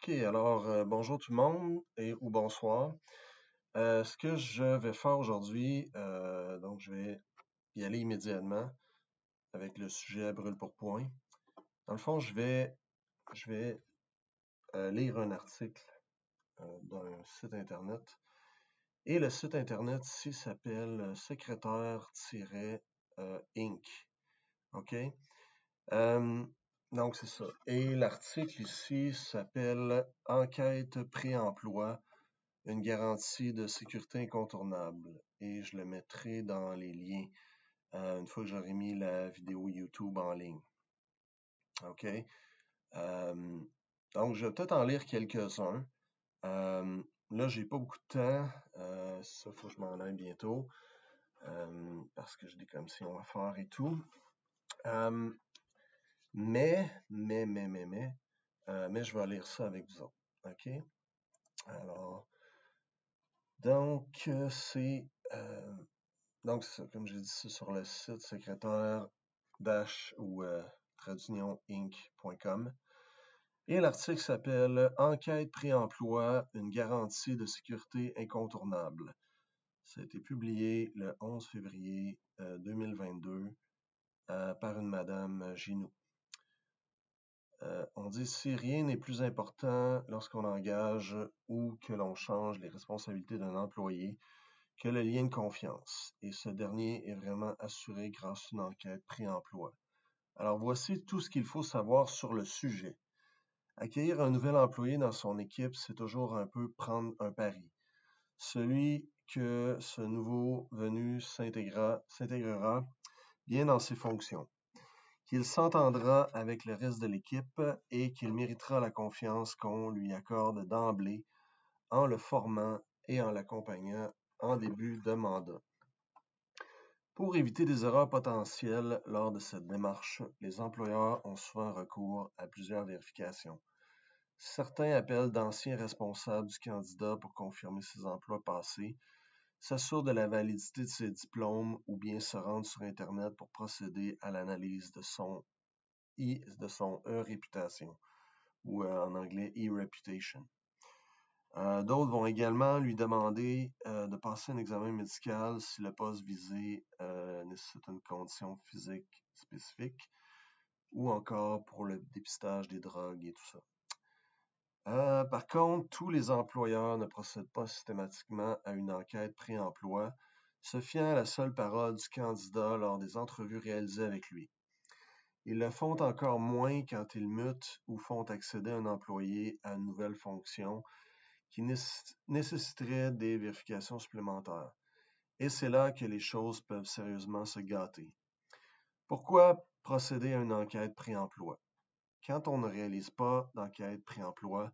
OK, alors bonjour tout le monde ou bonsoir. Ce que je vais faire aujourd'hui, donc je vais y aller immédiatement avec le sujet à brûle pour point. Dans le fond, je vais lire un article d'un site internet et le site internet ici s'appelle secrétaire-inc. OK? Euh, donc c'est ça. Et l'article ici s'appelle Enquête pré-emploi. Une garantie de sécurité incontournable. Et je le mettrai dans les liens une fois que j'aurai mis la vidéo YouTube en ligne. OK? Euh, donc, je vais peut-être en lire quelques-uns. Là, j'ai pas beaucoup de temps. Ça, faut que je m'en aille bientôt. Parce que j'ai des commissions à faire et tout. Euh, mais, je vais lire ça avec vous autres. OK? Alors, donc, c'est Donc, c'est ça, comme j'ai dit, c'est sur le site secrétaire- ou tradeunioninc.com. Et l'article s'appelle Enquête pré-emploi, une garantie de sécurité incontournable. Ça a été publié le 11 février 2022 par une madame Ginou. On dit ici, rien n'est plus important lorsqu'on engage ou que l'on change les responsabilités d'un employé que le lien de confiance, et ce dernier est vraiment assuré grâce à une enquête pré-emploi. Alors voici tout ce qu'il faut savoir sur le sujet. Accueillir un nouvel employé dans son équipe, c'est toujours un peu prendre un pari. Celui que ce nouveau venu s'intégrera bien dans ses fonctions, qu'il s'entendra avec le reste de l'équipe et qu'il méritera la confiance qu'on lui accorde d'emblée en le formant et en l'accompagnant en début de mandat. Pour éviter des erreurs potentielles lors de cette démarche, les employeurs ont souvent recours à plusieurs vérifications. Certains appellent d'anciens responsables du candidat pour confirmer ses emplois passés, s'assurent de la validité de ses diplômes ou bien se rendent sur Internet pour procéder à l'analyse de son e-réputation ou en anglais e-reputation. D'autres vont également lui demander de passer un examen médical si le poste visé nécessite une condition physique spécifique ou encore pour le dépistage des drogues et tout ça. Par contre, tous les employeurs ne procèdent pas systématiquement à une enquête pré-emploi, se fiant à la seule parole du candidat lors des entrevues réalisées avec lui. Ils le font encore moins quand ils mutent ou font accéder un employé à une nouvelle fonction qui nécessiterait des vérifications supplémentaires. Et c'est là que les choses peuvent sérieusement se gâter. Pourquoi procéder à une enquête pré-emploi? Quand on ne réalise pas d'enquête pré-emploi,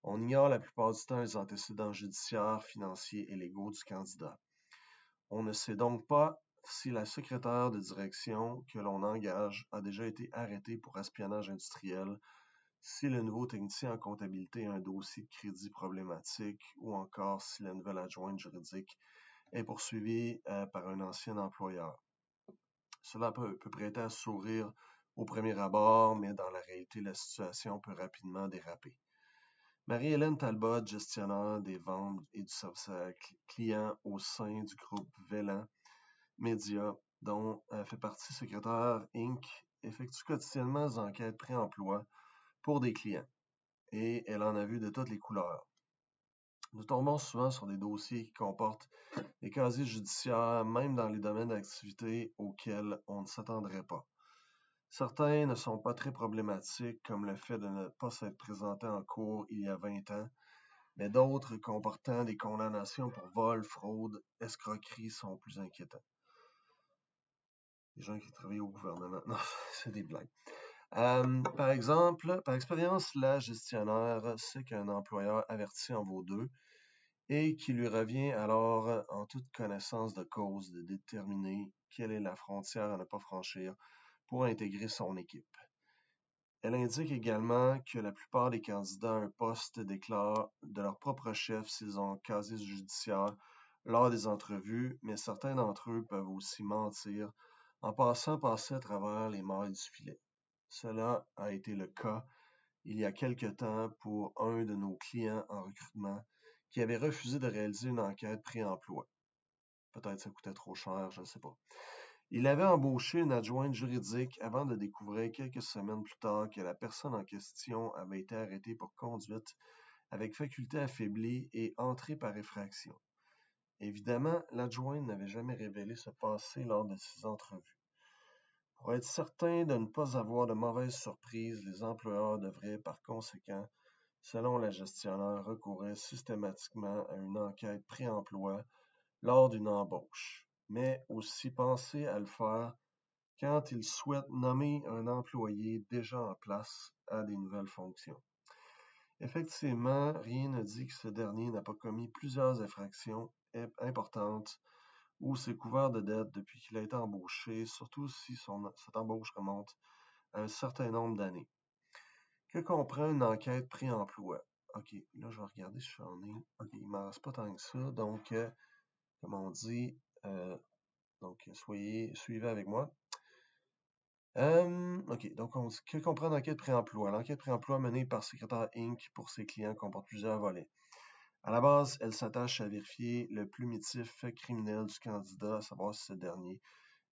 on ignore la plupart du temps les antécédents judiciaires, financiers et légaux du candidat. On ne sait donc pas si la secrétaire de direction que l'on engage a déjà été arrêtée pour espionnage industriel, si le nouveau technicien en comptabilité a un dossier de crédit problématique ou encore si la nouvelle adjointe juridique est poursuivie par un ancien employeur. Cela peut prêter à sourire au premier abord, mais dans la réalité, la situation peut rapidement déraper. Marie-Hélène Talbot, gestionnaire des ventes et du service client au sein du groupe Velan Média, dont elle fait partie secrétaire Inc., effectue quotidiennement des enquêtes pré-emploi pour des clients. Et elle en a vu de toutes les couleurs. Nous tombons souvent sur des dossiers qui comportent des casiers judiciaires, même dans les domaines d'activité auxquels on ne s'attendrait pas. Certains ne sont pas très problématiques, comme le fait de ne pas s'être présenté en cours il y a 20 ans, mais d'autres comportant des condamnations pour vol, fraude, escroquerie sont plus inquiétants. Les gens qui travaillent au gouvernement, non, c'est des blagues. Par exemple, par expérience, la gestionnaire sait qu'un employeur averti en vaut deux et qu'il lui revient alors, en toute connaissance de cause, de déterminer quelle est la frontière à ne pas franchir pour intégrer son équipe. Elle indique également que la plupart des candidats à un poste déclarent de leur propre chef s'ils ont un casier judiciaire lors des entrevues, mais certains d'entre eux peuvent aussi mentir en passant passer à travers les mailles du filet. Cela a été le cas il y a quelque temps pour un de nos clients en recrutement qui avait refusé de réaliser une enquête pré-emploi. Peut-être ça coûtait trop cher, je ne sais pas. Il avait embauché une adjointe juridique avant de découvrir quelques semaines plus tard que la personne en question avait été arrêtée pour conduite avec faculté affaiblie et entrée par effraction. Évidemment, l'adjointe n'avait jamais révélé ce passé lors de ses entrevues. Pour être certain de ne pas avoir de mauvaises surprises, les employeurs devraient par conséquent, selon la gestionnaire, recourir systématiquement à une enquête pré-emploi lors d'une embauche, mais aussi penser à le faire quand ils souhaitent nommer un employé déjà en place à des nouvelles fonctions. Effectivement, rien ne dit que ce dernier n'a pas commis plusieurs infractions importantes ou s'est couvert de dettes depuis qu'il a été embauché, surtout si cette embauche remonte à un certain nombre d'années. Que comprend une enquête pré-emploi? OK, là, je vais regarder si j'en ai. OK, il ne m'en reste pas tant que ça. Donc, comme on dit, suivez avec moi. OK, donc que comprend l'enquête pré-emploi? L'enquête pré-emploi menée par Secrétaire Inc. pour ses clients comporte plusieurs volets. À la base, elle s'attache à vérifier le plumitif criminel du candidat, à savoir si ce dernier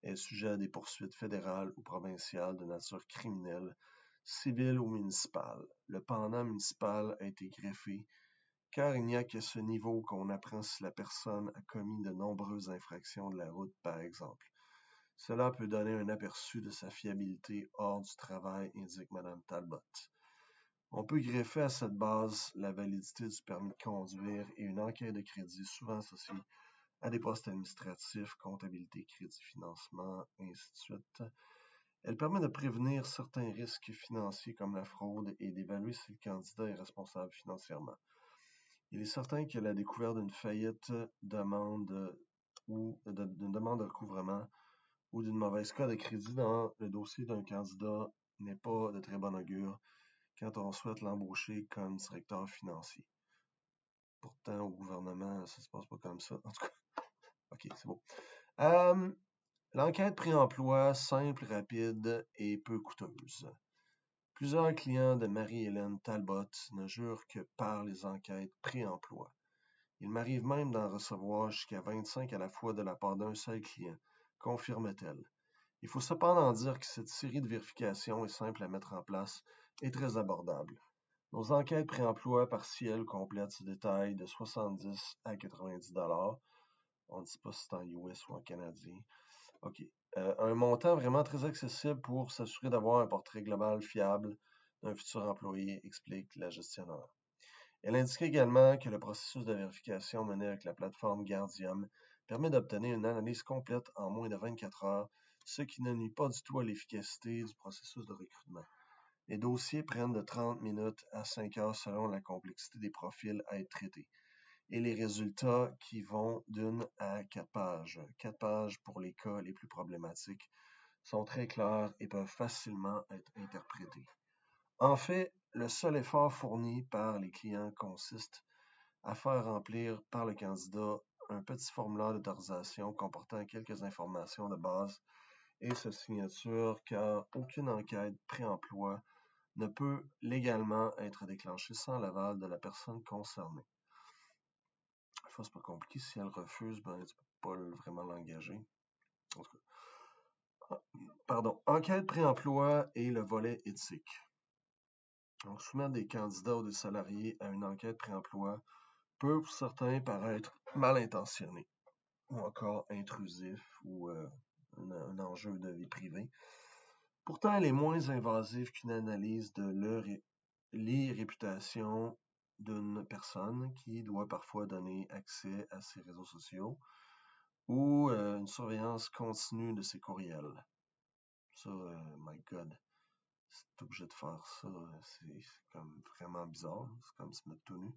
est sujet à des poursuites fédérales ou provinciales de nature criminelle, civile ou municipale. Le pendant municipal a été greffé, car il n'y a qu'à ce niveau qu'on apprend si la personne a commis de nombreuses infractions de la route, par exemple. Cela peut donner un aperçu de sa fiabilité hors du travail, indique Mme Talbot. On peut greffer à cette base la validité du permis de conduire et une enquête de crédit souvent associée à des postes administratifs, comptabilité, crédit, financement, ainsi de suite. Elle permet de prévenir certains risques financiers comme la fraude et d'évaluer si le candidat est responsable financièrement. Il est certain que la découverte d'une faillite demande d'une demande de recouvrement ou d'une mauvaise cas de crédit dans le dossier d'un candidat n'est pas de très bon augure quand on souhaite l'embaucher comme directeur financier. Pourtant, au gouvernement, ça se passe pas comme ça. En tout cas, OK, c'est bon. L'enquête pré-emploi, simple, rapide et peu coûteuse. Plusieurs clients de Marie-Hélène Talbot ne jurent que par les enquêtes pré-emploi. Il m'arrive même d'en recevoir jusqu'à 25 à la fois de la part d'un seul client, confirme-t-elle. Il faut cependant dire que cette série de vérifications est simple à mettre en place et très abordable. Nos enquêtes pré-emploi partielles complètent ce détail de 70 à 90 $. On ne dit pas si c'est en US ou en canadien. OK. Un montant vraiment très accessible pour s'assurer d'avoir un portrait global fiable d'un futur employé, explique la gestionnaire. Elle indique également que le processus de vérification mené avec la plateforme Guardium permet d'obtenir une analyse complète en moins de 24 heures, ce qui ne nuit pas du tout à l'efficacité du processus de recrutement. Les dossiers prennent de 30 minutes à 5 heures selon la complexité des profils à être traités. Et les résultats qui vont d'une à 4 pages. 4 pages pour les cas les plus problématiques sont très clairs et peuvent facilement être interprétés. En fait, le seul effort fourni par les clients consiste à faire remplir par le candidat un petit formulaire d'autorisation comportant quelques informations de base et sa signature, car aucune enquête pré-emploi ne peut légalement être déclenchée sans l'aval de la personne concernée. Enfin, c'est pas compliqué. Si elle refuse, ben, tu peux pas vraiment l'engager. En tout cas. Pardon. Enquête pré-emploi et le volet éthique. Donc, soumettre des candidats ou des salariés à une enquête pré-emploi peut pour certains paraître mal intentionné ou encore intrusif ou un enjeu de vie privée. Pourtant, elle est moins invasive qu'une analyse de l'irréputation d'une personne qui doit parfois donner accès à ses réseaux sociaux ou une surveillance continue de ses courriels. Ça, my God, c'est obligé de faire ça, c'est comme vraiment bizarre, c'est comme se mettre tout nu.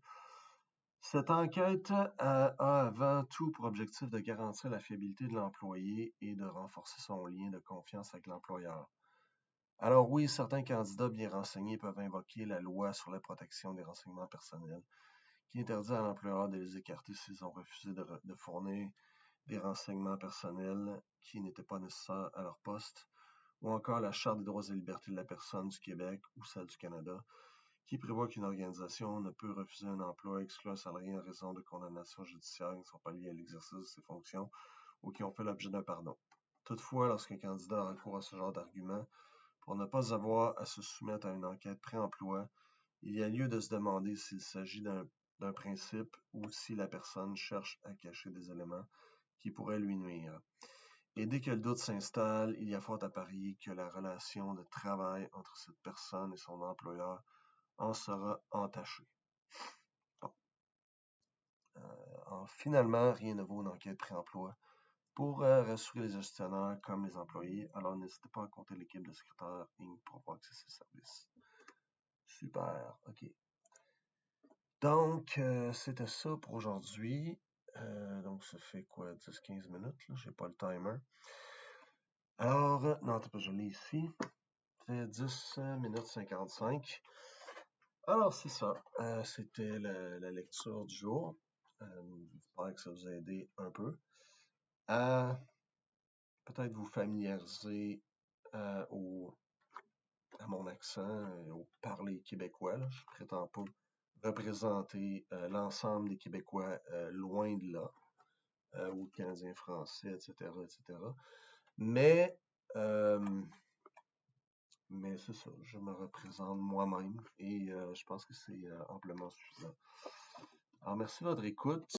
Cette enquête a avant tout pour objectif de garantir la fiabilité de l'employé et de renforcer son lien de confiance avec l'employeur. Alors oui, certains candidats bien renseignés peuvent invoquer la loi sur la protection des renseignements personnels, qui interdit à l'employeur de les écarter s'ils ont refusé de fournir des renseignements personnels qui n'étaient pas nécessaires à leur poste, ou encore la Charte des droits et libertés de la personne du Québec ou celle du Canada, qui prévoit qu'une organisation ne peut refuser un emploi, exclure un salarié en raison de condamnations judiciaires qui ne sont pas liées à l'exercice de ses fonctions ou qui ont fait l'objet d'un pardon. Toutefois, lorsqu'un candidat a recours à ce genre d'argument, pour ne pas avoir à se soumettre à une enquête pré-emploi, il y a lieu de se demander s'il s'agit d'un principe ou si la personne cherche à cacher des éléments qui pourraient lui nuire. Et dès que le doute s'installe, il y a fort à parier que la relation de travail entre cette personne et son employeur en sera entachée. Bon. Finalement, rien ne vaut une enquête pré-emploi pour rassurer les gestionnaires comme les employés. Alors n'hésitez pas à compter l'équipe de secrétaire Inc. pour avoir accès à ces services. Super, ok. Donc, c'était ça pour aujourd'hui. Donc, ça fait quoi, 10-15 minutes, là? J'ai pas le timer. Alors, non, attends, je l'ai ici. Ça fait 10 minutes 55. Alors, c'est ça. C'était la lecture du jour. J'espère que ça vous a aidé un peu à peut-être vous familiariser à mon accent et au parler québécois. Là. Je ne prétends pas représenter l'ensemble des Québécois loin de là, ou Canadiens français, etc., etc. Mais c'est ça, je me représente moi-même et je pense que c'est amplement suffisant. Alors, merci de votre écoute.